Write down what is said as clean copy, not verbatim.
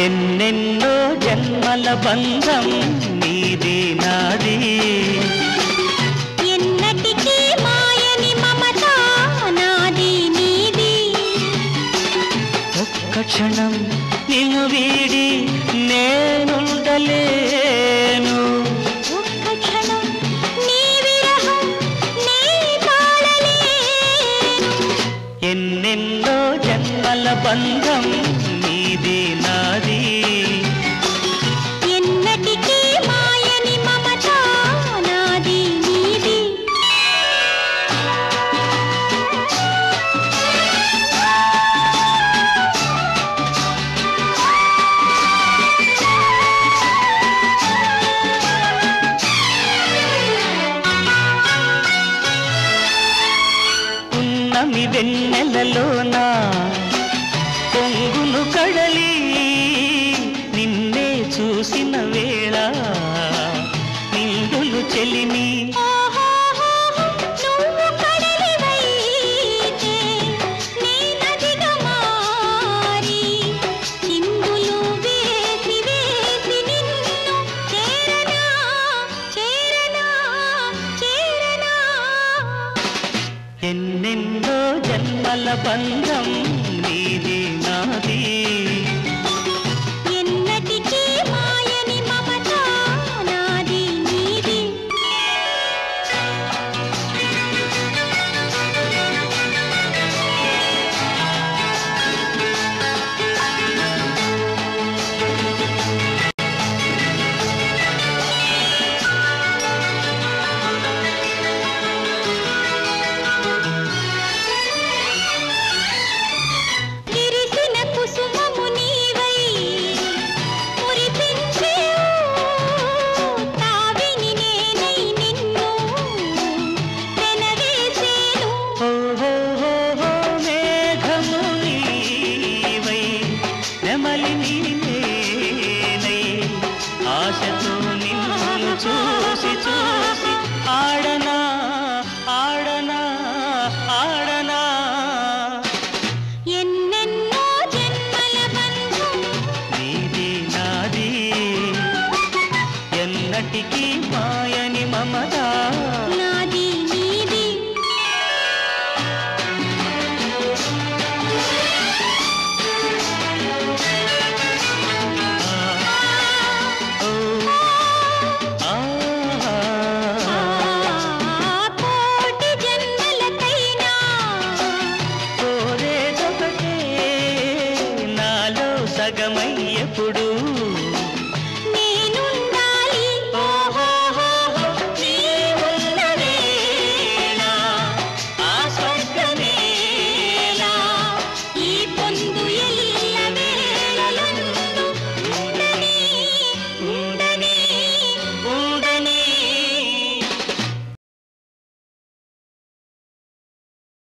ఎన్నెన్నో జన్మల బంధం నీది నాది ఎన్నటికీ మాయని మమత నాది నీది ఒక్క క్షణం నిన్ను వీడి నేనుండలేను ఒక్క క్షణం నీ విరహం నీ తాళలేను ఎన్నెన్నో జన్మల బంధం నీది నాది ఎన్నటికీ మాయని మమత నాది నీది ఉన్నమి వెన్నెలలోనా పొంగును కడలి నిన్నే చూసిన వేళ నిండులు చెలిమి నువ్వు కడలివైతే నీ నదిగా మారి చిందులు వేసి వేసి నిన్ను చేరనా చేరనా చేరనా ఎన్నెన్నో జన్మల బంధం నీది నాది ఎన్నటికీ మాయని మమత నాది నీది విరిసిన కుసుమము నీవై మురిపించేవు తావిని నేనై నిన్ను వెనవేసేను ఓహో మేఘము నీవై నెమలి నీనేనై ఆశతో నిన్ను చూసి చూసి ఆడనా ఆడనా ఆడనా ఎన్నెన్నో జన్మల బంధం నీది నాది ఎన్నటికీ మాయని మమత నాది నీది ఓ ఆ కోటి జన్మలకైనా కోరేదొకటే నాలో సగమై ఎప్పుడు